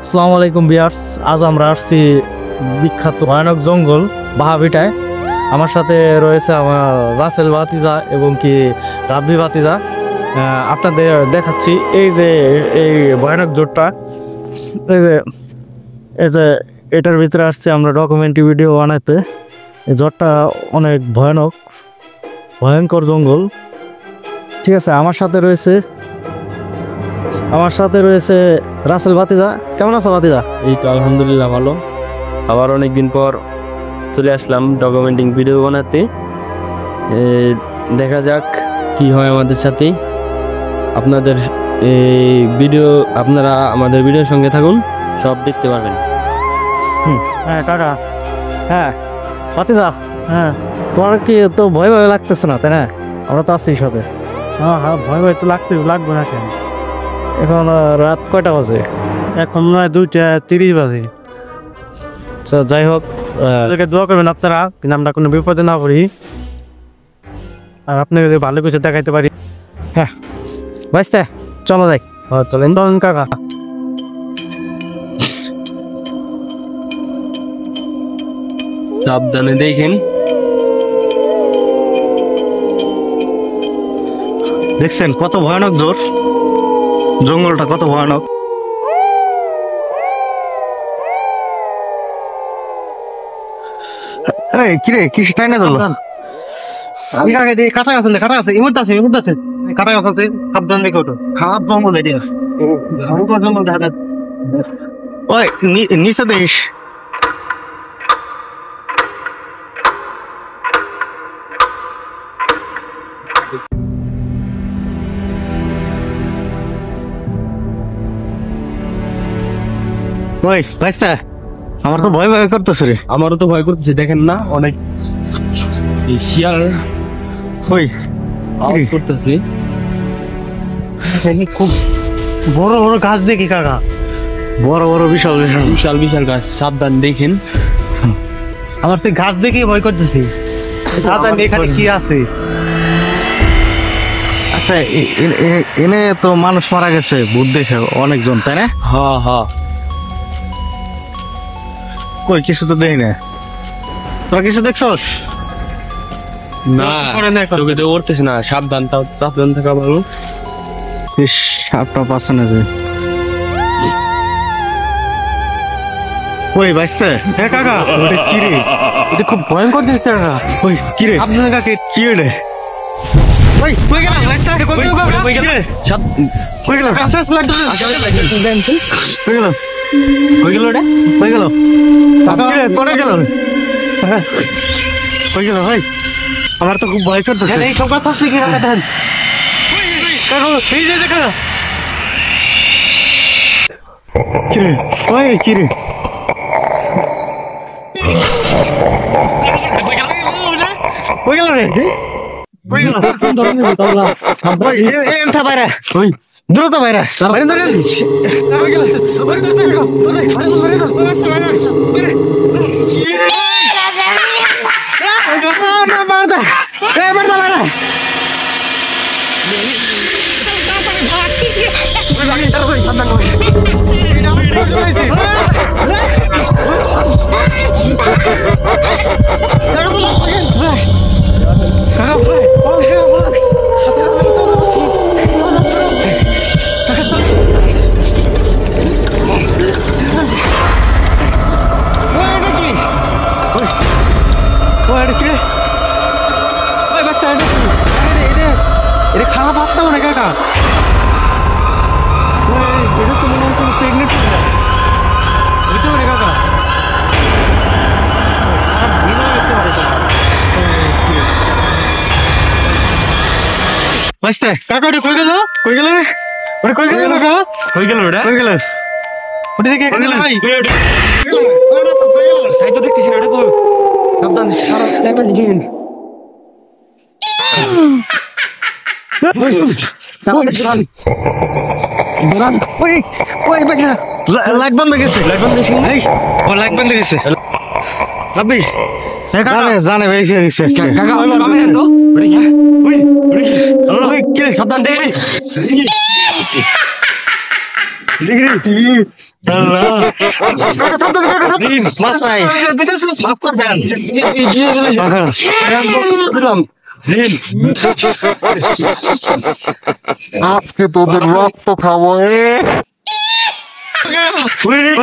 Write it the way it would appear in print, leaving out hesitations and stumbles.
আসসালামু আলাইকুম ভিউয়ার্স, আজ আমরা আসছি বিখ্যাত ভয়ানক জঙ্গল বাহাবিটায়। আমার সাথে রয়েছে আমার রাসেল ভাতিজা এবং কি রাব্বি ভাতিজা। আপনাদের দেখাচ্ছি এই যে এই ভয়ানক জোটটা, এই যে এটার ভিতরে আসছে আমরা ডকুমেন্টারি ভিডিও বানাতে। এই জোটটা অনেক ভয়ঙ্কর জঙ্গল। ঠিক আছে, আমার সাথে রয়েছে রাসেল ভাতিজা। কেমন আছো ভাতিজা? এই তো আলহামদুলিল্লাহ ভালো। আবার অনেকদিন পর চলে আসলাম ডকুমেন্টিং ভিডিও বানাতে। দেখা যাক কি হয় আমাদের সাথে। আপনাদের এই ভিডিও আপনারা আমাদের ভিডিওর সঙ্গে থাকুন, সব দেখতে পারবেন। হ্যাঁ কাকা, হ্যাঁ ভাতিজা, হ্যাঁ তোমার কি তো ভয় লাগতেছে না তাই না? আমরা তো আছি সাথে। হ্যাঁ ভয় তো লাগবে না কেন? এখন রাত কয়টা বাজে? এখন নয় 2:30 বাজে। আচ্ছা, যাই হোক, দোয়া করবেন আপনারা, কিন্তু আমরা কোনো বিপদে না পড়ি, আর আপনাকে যদি ভালো কিছু দেখাইতে পারি। হ্যাঁ ভাইস্তে চলো যাই। চলেন কাকা। সাবধানে দেখেন। দেখছেন কত ভয়ানক জঙ্গলটা, কত ভয়ানক। কিরে কিস টাইনা দিল? আমি কাকে দিয়ে কাটা আছে ইমোট আছে কাটা আছে। সাবধান রেখে ওঠো, খারাপ জঙ্গল এরিয়া, ভয়ঙ্কর জঙ্গল দেখা। ওই নিচে দেখিস। ওই ভাইস্তা, আমার তো ভয় করতেছে রে। আমারও তো ভয় করতেছে, দেখেন না অনেক শিয়াল ওই আওয়াজ করতেছে। খুব বড় বড় গাছ দেখি কাকা, বড় বিশাল বিশাল গাছ, সাবধান দেখেন। আমার তো গাছ দেখে ভয় করতেছি। এখানে কি আছে? আচ্ছা, এনে তো মানুষ মারা গেছে ভূত দেখে অনেকজন, তাই না? হ্যাঁ কই কিছু তো দেখি না। তোরা কিছু দেখছস? না, তোকে তো উঠতেছে না। সাবধান থাকা ভালো। বেশ সাপটা পাচ্ছে না যে। ওই বাইস্তে, হ্যাঁ কাকা, ওটা কি রে? এটা খুব ভয়ঙ্কর জিনিস কাকা। ওই কি রে? আপনার কাকে কি রে? ওই কই গেল বাইস্তে? কই গেল? কই গেল? আশ্বাস লাগতেছে। কই গেল? কই গেল রে? কই গেল? কি রে কোনে গেল? কই গেল ভাই? আমার তো খুব ভয় করতেছে। এই সব কথা আছে কি কাকা? দেন কাকা, এই যে কাকা। কি রে? ওই কি রে? কই গেল রে? কই গেল? ওই এনথা বাইরে। ওই দ্রুত বাইরে। বাইরে ধরেন। কই গেল? বাইরে ধরতে গেল। বাইরে আসছে বাইরে। বাইরে। না মারদা। মারদা বাইরে। এটা খারাপ ভাবতাম না কাকা। এটা তো মনে হয় কোনো প্রেগনেন্ট কাকা। বাঁচতে কাকা ওটা কই গেল? কই গেল রে? ওটা কই গেল কাকা? কই গেল ওটা? কই গেল? ওটা দেখে একটা ভাই। এই তো দেখতেছি ওটা কই? সাবধান, সাবধান দেখেন। লাইট বন্ধ গেছে। লাইট বন্ধ গেছে। রাব্বি জানে ভাই গেছে। কাকা ওই বামে দেন তো। ওটা কি? ওই কি? সাবধান দেখেন। আজকে তোদের রক্ত খাবো Wait,